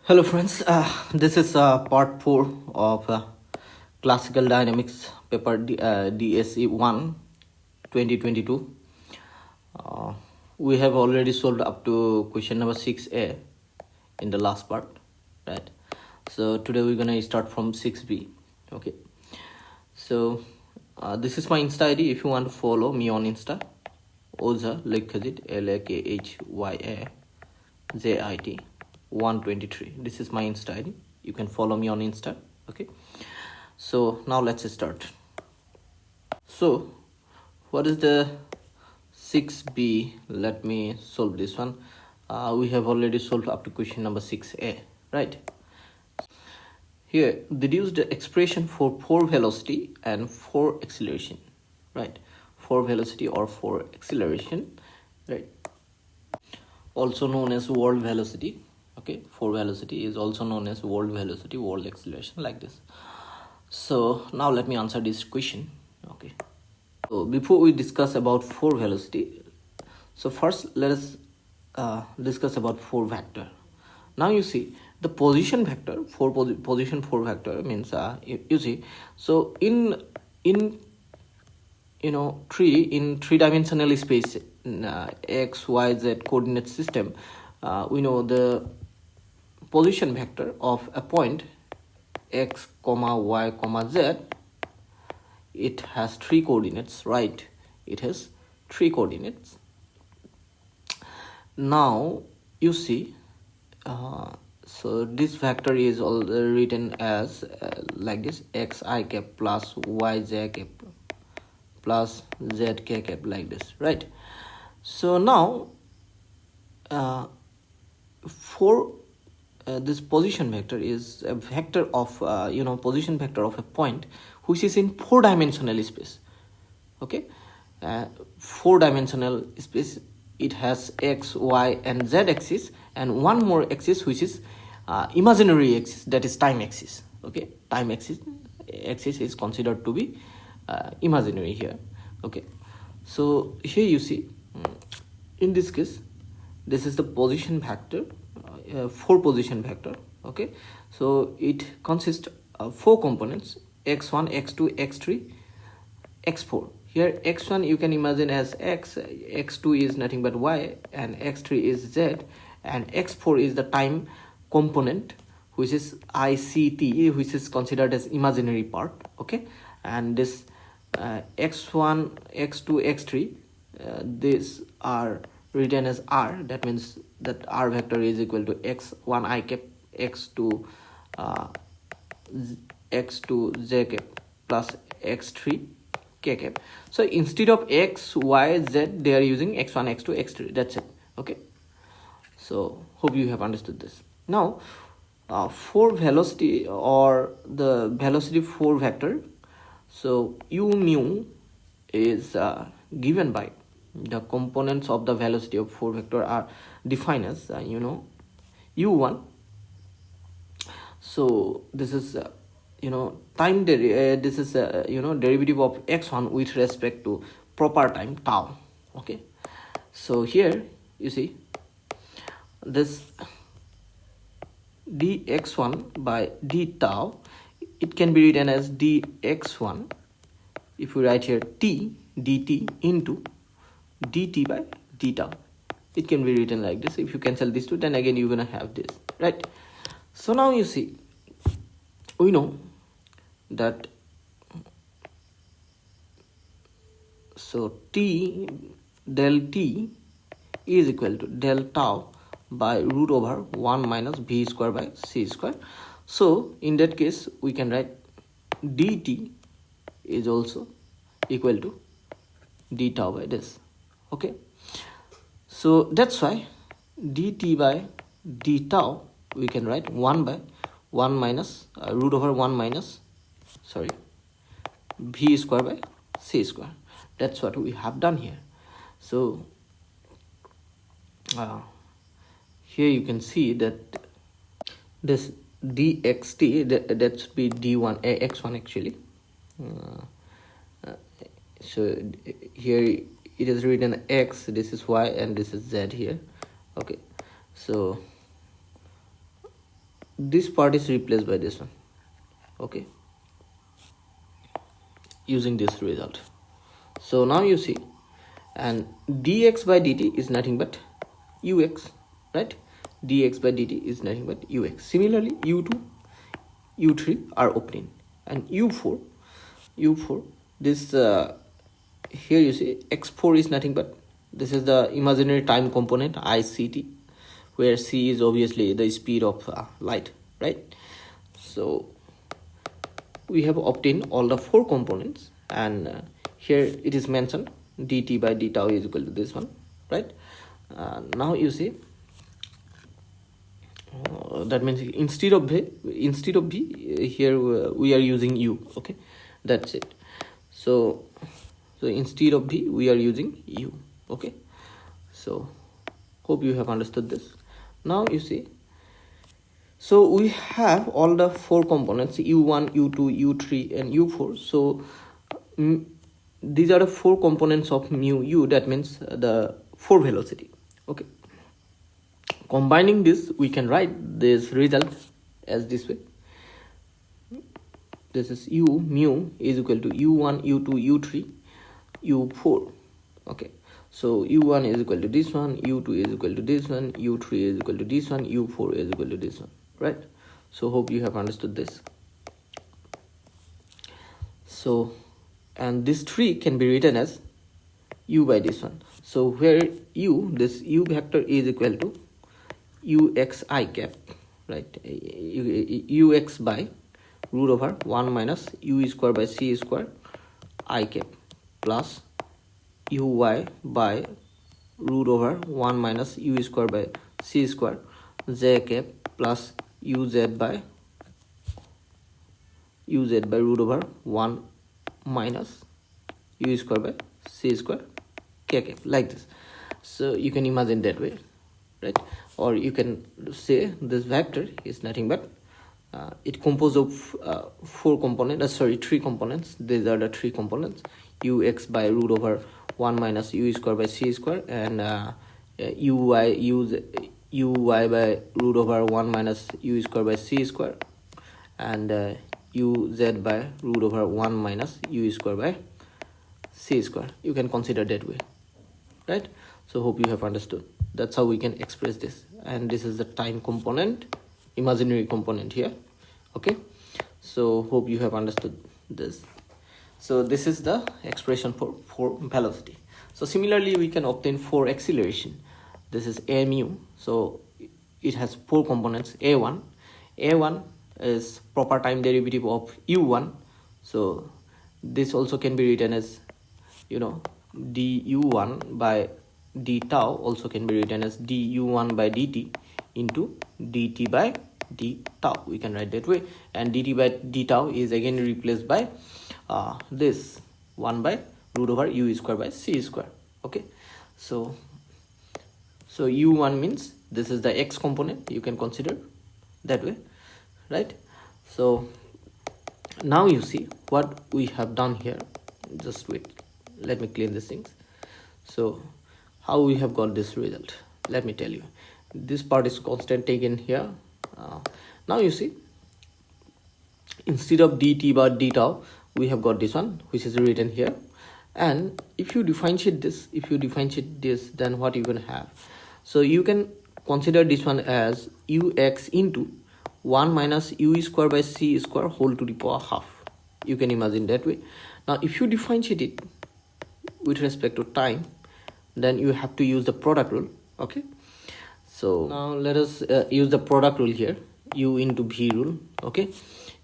Hello friends, this is part 4 of Classical Dynamics paper DSE 1 2022. Uh, we have already solved up to question number 6a in the last part, right? So today we're going to start from 6b, okay? So this is my Insta ID if you want to follow me on Insta. Oza Lakhajit LAKHYAJIT 123. This is my Insta ID. You can follow me on Insta. Okay. So now let's start. So what is the 6b? Let me solve this one. We have already solved up to question number 6a, right? Here deduce the expression for 4 velocity and 4 acceleration, right? 4 velocity or 4 acceleration, right? Also known as world velocity. Okay, 4 velocity is also known as world velocity, world acceleration, like this. So now let me answer this question. Okay, so before we discuss about 4 velocity, so first let us discuss about 4 vector. Now you see the position vector, position 4 vector means you see, so in three-dimensional space, x, y, z coordinate system, we know the position vector of a point x comma y comma z, it has 3 coordinates, right? It has 3 coordinates. Now you see, so this vector is all written as like this: x I cap plus y j cap plus z k cap, like this, right? So now for this position vector is a vector of position vector of a point which is in 4-dimensional space. Okay, 4-dimensional space. It has x, y, and z axis, and one more axis which is imaginary axis, that is time axis. Okay, time axis is considered to be imaginary here. Okay, so here you see, in this case, this is the position vector, 4 position vector. Okay, so it consists of 4 components: x1, x2, x3, x4. Here x1 you can imagine as x, x2 is nothing but y, and x3 is z, and x4 is the time component, which is ICT, which is considered as imaginary part. Okay, and this x1, x2, x3, these are written as r. That means that r vector is equal to x1 I cap, x2 z cap plus x3 k cap. So instead of x, y, z, they are using x1, x2, x3. That's it. Okay, so hope you have understood this. Now for velocity, or the velocity 4 vector, so u mu is given by the components of the velocity of 4 vector are defined as u1. So this is time this is derivative of x1 with respect to proper time tau. Okay, so here you see this dx1 by d tau, it can be written as dx1, if we write here t dt into dt by d tau. It can be written like this. If you cancel these two, then again you're gonna have this, right? So now you see, we know that so t del t is equal to del tau by root over 1 minus v square by c square. So in that case we can write dt is also equal to d tau by this. Okay, so that's why dt by d tau we can write 1 by 1 minus root over 1 minus v square by c square. That's what we have done here. So here you can see that this dxt, that should be d1 x1 actually. So here it is written x, this is y, and this is z here. Okay, so this part is replaced by this one, okay, using this result. So now you see, and dx by dt is nothing but ux, right? Dx by dt is nothing but ux. Similarly, u2, u3 are obtained, and u4, this here you see x4 is nothing but, this is the imaginary time component ict, where c is obviously the speed of light, right? So we have obtained all the 4 components, and here it is mentioned dt by d tau is equal to this one, right? Now you see, that means instead of v here we are using u, okay, that's it. So instead of v we are using u, okay. So hope you have understood this. Now you see, so we have all the 4 components u1, u2, u3 and u4. So these are the 4 components of mu u, that means the 4 velocity, okay. Combining this, we can write this result as this way. This is u mu is equal to u1, u2, u3, u4, okay. So u1 is equal to this one, u2 is equal to this one, u3 is equal to this one, u4 is equal to this one, right? So hope you have understood this. So, and this 3 can be written as u by this one. So where u, this u vector is equal to ux I cap, right? Ux by root over 1 minus u square by c square I cap plus uy by root over 1 minus u square by c square j cap plus uz by root over 1 minus u square by c square k cap, like this. So you can imagine that way, right? Or you can say this vector is nothing but it composed of 3 components. These are the 3 components: ux by root over 1 minus u square by c square, and uy by root over 1 minus u square by c square, and uz by root over 1 minus u square by c square. You can consider that way, right? So hope you have understood. That's how we can express this. And this is the time component, imaginary component here, okay. So hope you have understood this. So this is the expression for velocity. So similarly, we can obtain for acceleration. This is mu. So it has 4 components. A1 is proper time derivative of u1. So this also can be written as, you know, du1 by d tau also can be written as du1 by dt into dt by d tau. We can write that way. And dt by d tau is again replaced by this 1 by root over u square by c square, okay. So u1 means this is the x component, you can consider that way, right? So now you see what we have done here. Just wait, let me clean these things. So how we have got this result, let me tell you. This part is constant taken here. Now you see, instead of dt by d tau, we have got this one which is written here. And if you differentiate this, then what you can have? So you can consider this one as ux into 1 minus u square by c square whole to the power half. You can imagine that way. Now if you differentiate it with respect to time, then you have to use the product rule, okay. So now let us use the product rule here, u into v rule, okay.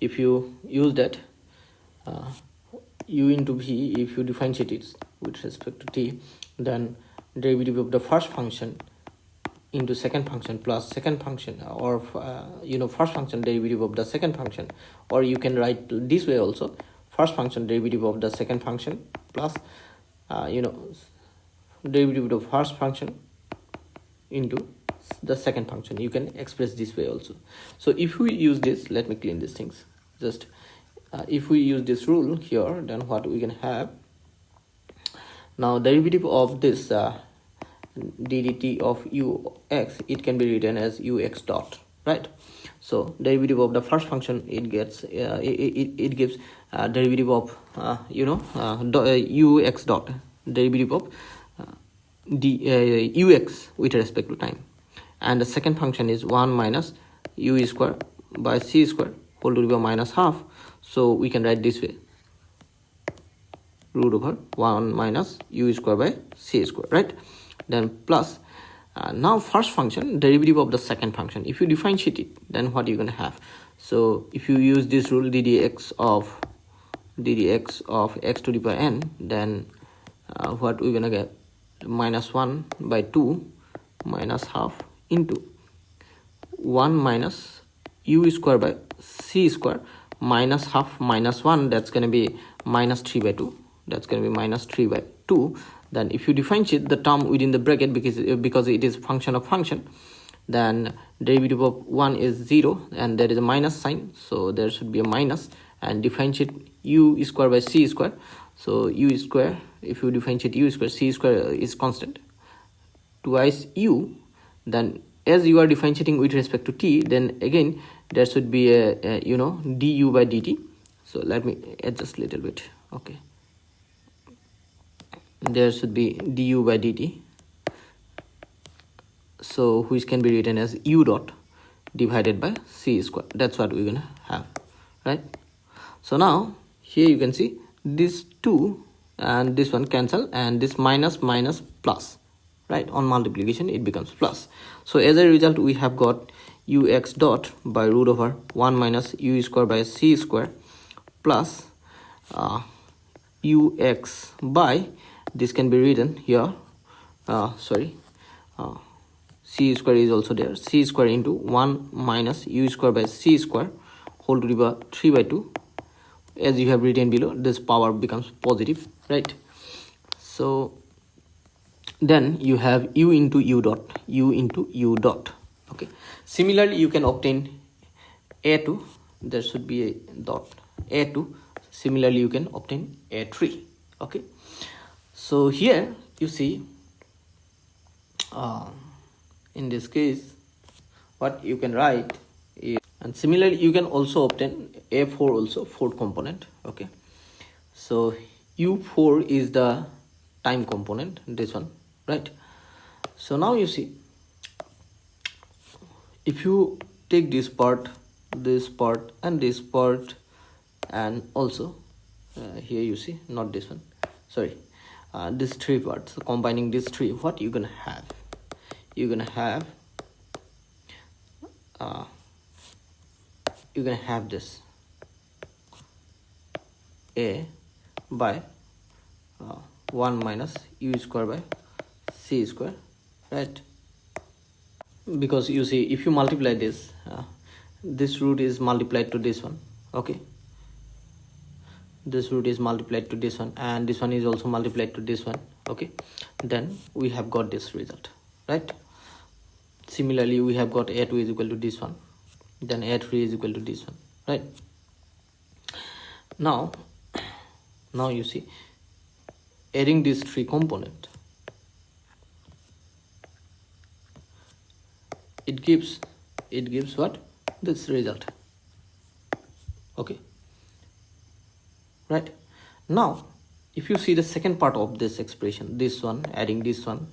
If you use that u into v, if you differentiate it with respect to t, then derivative of the first function into second function plus second function, or first function derivative of the second function, or you can write this way also, first function derivative of the second function plus derivative of the first function into the second function. You can express this way also. So if we use this, let me clean these things. Just if we use this rule here, then what we can have now, derivative of this ddt of ux, it can be written as ux dot, right? So derivative of the first function, it gets it gives derivative of ux dot, derivative of ux with respect to time, and the second function is 1 minus u square by c square whole to the power minus half. So we can write this way, root over 1 minus u square by c square, right? Then plus now first function derivative of the second function, if you differentiate it, then what you're going to have. So if you use this rule, ddx of x to the power n, then what we're going to get, minus 1 by 2 minus half into 1 minus u square by c square minus half minus 1, that's going to be minus 3 by 2, that's going to be minus 3 by 2. Then if you differentiate the term within the bracket, because it is function of function, then derivative of 1 is 0 and there is a minus sign, so there should be a minus, and differentiate u square by c square. So u square, if you differentiate u square, c square is constant, twice u, then as you are differentiating with respect to t, then again there should be a du by dt. So let me adjust a little bit. Okay, there should be du by dt, so which can be written as u dot divided by c square. That's what we're gonna have, right? So now here you can see this 2 and this one cancel, and this minus minus plus, right? On multiplication it becomes plus. So as a result we have got ux dot by root over 1 minus u square by c square plus ux by, this can be written here, c square is also there, c square into 1 minus u square by c square whole to the power 3 by 2. As you have written below, this power becomes positive, right? So then you have u into u dot. Okay, similarly you can obtain a2, there should be a dot a2, similarly you can obtain a3. Okay, so here you see in this case what you can write is, and similarly you can also obtain a4 also, fourth component. Okay, so u4 is the time component, this one, right? So now you see, if you take this part and this part, and also here you see, not this one, sorry, these three parts, combining these three, what you're gonna have, you're gonna have this a by 1 minus u square by c square, right? Because you see, if you multiply this, this root is multiplied to this one. Okay, this root is multiplied to this one, and this one is also multiplied to this one. Okay, then we have got this result, right? Similarly we have got a2 is equal to this one, then a3 is equal to this one, right? Now you see, adding these three components, it gives what? This result. Okay, right? Now if you see the second part of this expression, this one, adding this one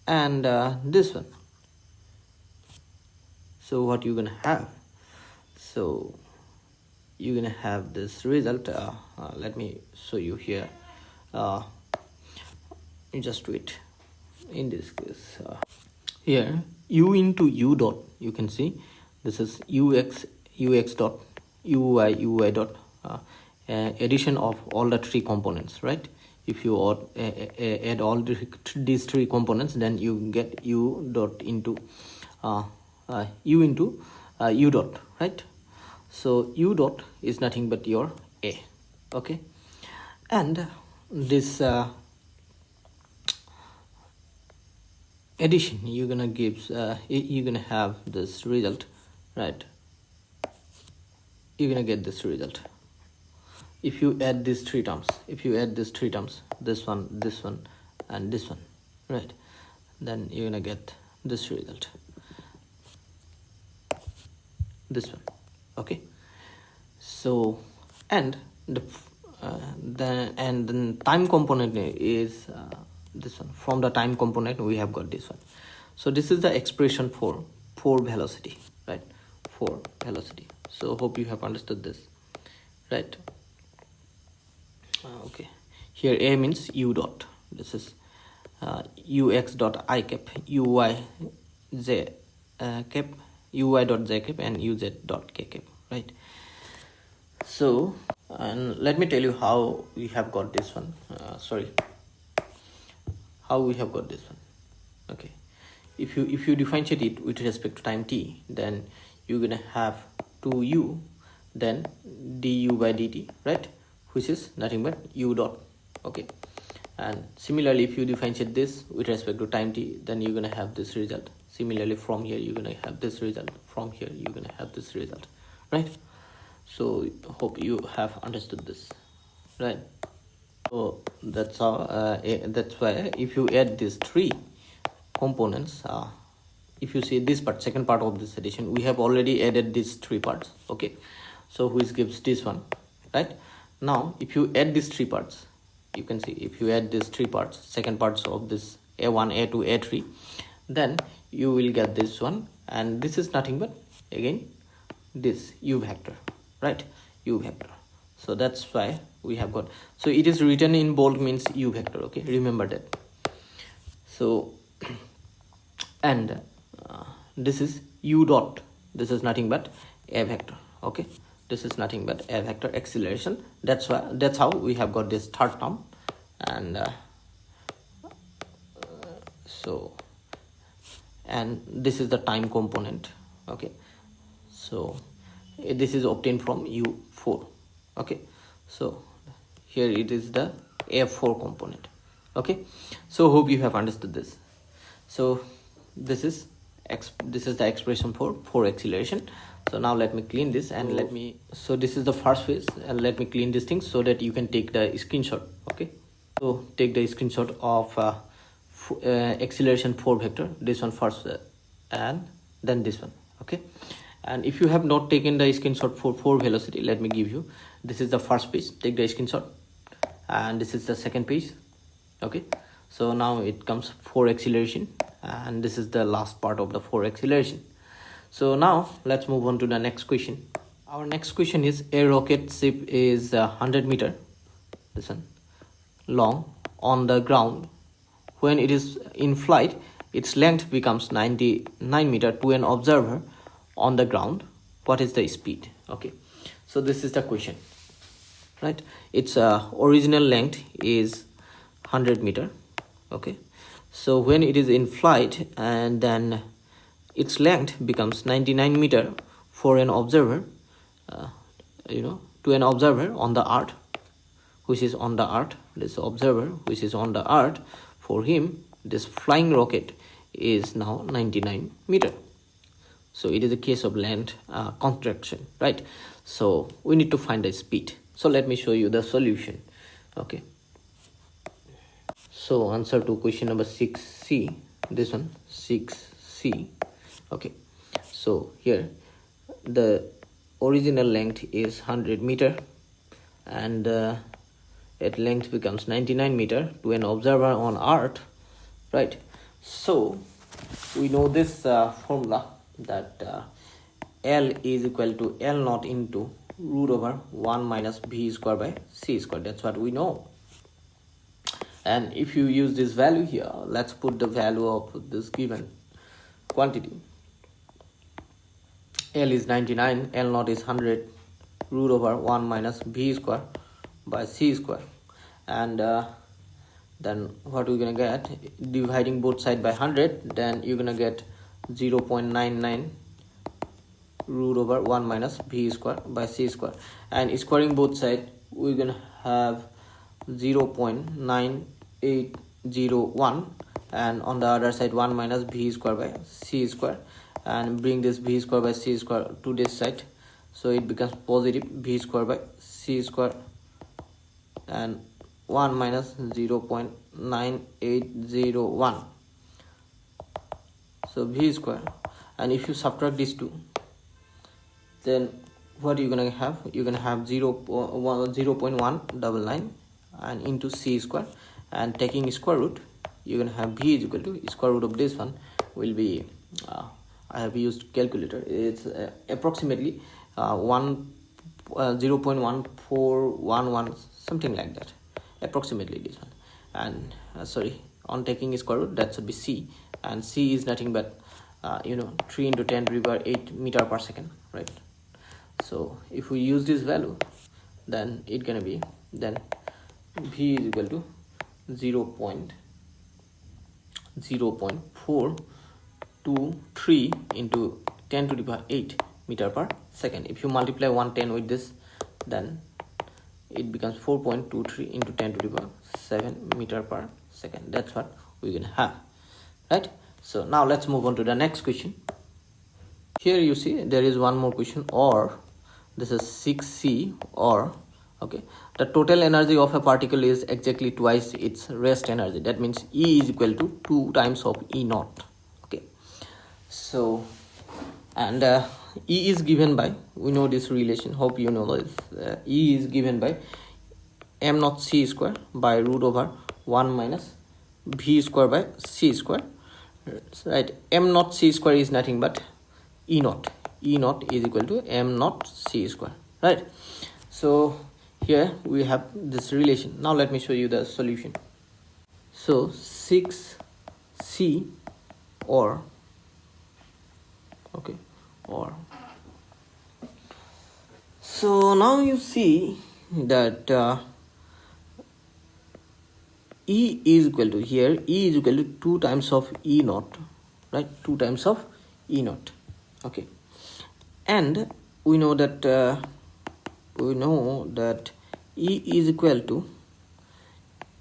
and this one, so what you're gonna have, so you're gonna have this result. Let me show you here. Just wait. In this case, here u into u dot, you can see this is ux dot uy dot, addition of all the three components, right? If you add all these three components, then you get u dot into u dot, right? So u dot is nothing but your a. Okay, and this addition, you're gonna have this result, right? You're gonna get this result if you add these three terms, this one, and this one, right? Then you're gonna get this result, this one. Okay, so and then time component is this one. From the time component we have got this one. So this is the expression for velocity, right? For velocity. So hope you have understood this, right? Okay, here A means u dot. This is ux dot I cap, uy z cap, uy dot z cap, and uz dot k cap, right? So, and let me tell you how we have got this one. How we have got this one. Okay, if you differentiate it with respect to time t, then you're gonna have 2u then du by dt, right? Which is nothing but u dot. Okay, and similarly, if you differentiate this with respect to time t, then you're gonna have this result. Similarly, from here you're gonna have this result. From here you're gonna have this result, right? So hope you have understood this, right? So that's how that's why if you add these three components, if you see this part, second part of this addition, we have already added these three parts. Okay, so which gives this one, right? Now if you add these three parts, you can see if you add these three parts, second parts of this a1, a2, a3, then you will get this one, and this is nothing but again this u vector, right? U vector. So that's why we have got, so it is written in bold means u vector. Okay, remember that. So and this is u dot, this is nothing but a vector. Okay, this is nothing but a vector acceleration. That's why, that's how we have got this third term. And so, and this is the time component. Okay, so this is obtained from u4. Okay, so here it is the f4 component. Okay, so hope you have understood this. So this is the expression for acceleration. So now let me clean this, and so this is the first phase, and let me clean this thing so that you can take the screenshot. Okay, so take the screenshot of acceleration 4 vector, this one first, and then this one. Okay, and if you have not taken the screenshot for velocity, let me give you. This is the first page, take the screenshot, and this is the second page. Okay, so now it comes for acceleration, and this is the last part of the for acceleration. So now let's move on to the next question. Our next question is, a rocket ship is 100 meter, this one, long on the ground. When it is in flight, its length becomes 99 meter to an observer on the ground. What is the speed? Okay, so this is the question, right? Its original length is 100 meter. Okay, so when it is in flight, and then its length becomes 99 meter for an observer, to an observer on the earth, which is on the earth. This observer which is on the earth, for him this flying rocket is now 99 meter. So it is a case of length contraction, right? So we need to find the speed. So let me show you the solution. Okay, so answer to question number 6c, this one 6c. Okay, so here the original length is 100 meter, and its length becomes 99 meter to an observer on earth, right? So we know this formula, that L is equal to L naught into root over 1 minus v square by c square. That's what we know. And if you use this value here, let's put the value of this given quantity. L is 99, L naught is 100, root over 1 minus v square by c square. And then what we're gonna get, dividing both sides by 100, then you're gonna get 0.99 root over 1 minus v square by c square. And squaring both sides, we're gonna have 0.9801, and on the other side 1 minus v square by c square, and bring this v square by c square to this side, so it becomes positive v square by c square, and 1 minus 0.9801. So v square, and if you subtract these two, then what you're gonna have? You're gonna have 0.199 and into c square, and taking square root, you're gonna have v is equal to square root of this one will be I have used calculator. It's approximately 0.1411, something like that, approximately this one. And sorry, on taking square root, that should be c, and c is nothing but 3 into 10 to the power 8 meter per second, right? So if we use this value, then it gonna be, then v is equal to 0.423 into 10 to the power 8 meter per second. If you multiply 110 with this, then it becomes 4.23 into 10 to the power 7 meter per second. That's what we're gonna have, right? So now let's move on to the next question. Here you see there is one more question, or this is 6c, or okay, the total energy of a particle is exactly twice its rest energy. That means E is equal to 2 times of E naught. Okay, so and E is given by, we know this relation, hope you know this, E is given by m naught c square by root over 1 minus v square by c square, right? M naught c square is nothing but E naught. E naught is equal to m naught c square, right? So here we have this relation. Now let me show you the solution. So 6c, or okay, or so now you see that E is equal to, here E is equal to 2 times of E naught, right? 2 times of E naught. Okay, and we know that E is equal to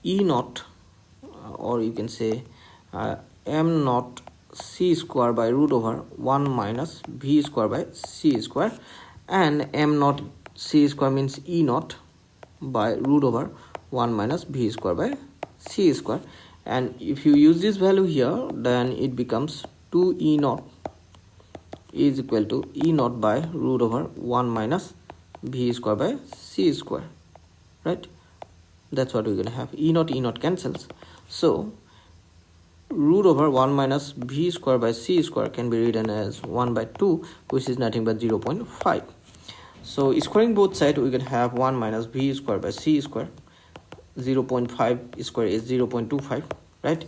E naught, or you can say m naught c square by root over 1 minus v square by c square, and m naught c square means E naught by root over 1 minus v square by c square. And if you use this value here, then it becomes 2 E naught is equal to E naught by root over 1 minus v square by c square, right? That's what we're gonna have. E naught cancels, so root over 1 minus v square by c square can be written as 1 by 2, which is nothing but 0.5. So squaring both sides, we can have 1 minus v square by c square. 0.5 square is 0.25, right?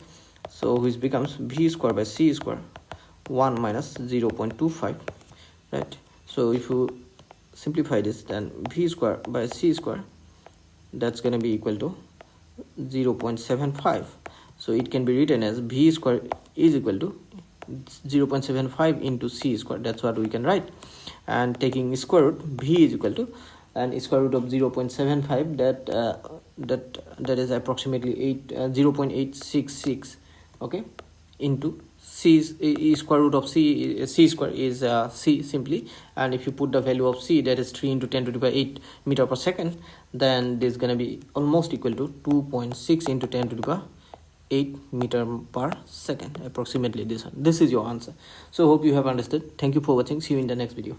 So which becomes v square by c square 1 minus 0.25, right? So if you simplify this, then v square by c square, that's going to be equal to 0.75. So it can be written as v square is equal to 0.75 into c square. That's what we can write. And taking square root, v is equal to, and square root of 0.75, that is approximately 0.866, okay, into c square root of c square is c simply, and if you put the value of c, that is 3 into 10 to the power 8 meter per second, then this is going to be almost equal to 2.6 into 10 to the power 8 meter per second, approximately this one. This is your answer. So hope you have understood. Thank you for watching. See you in the next video.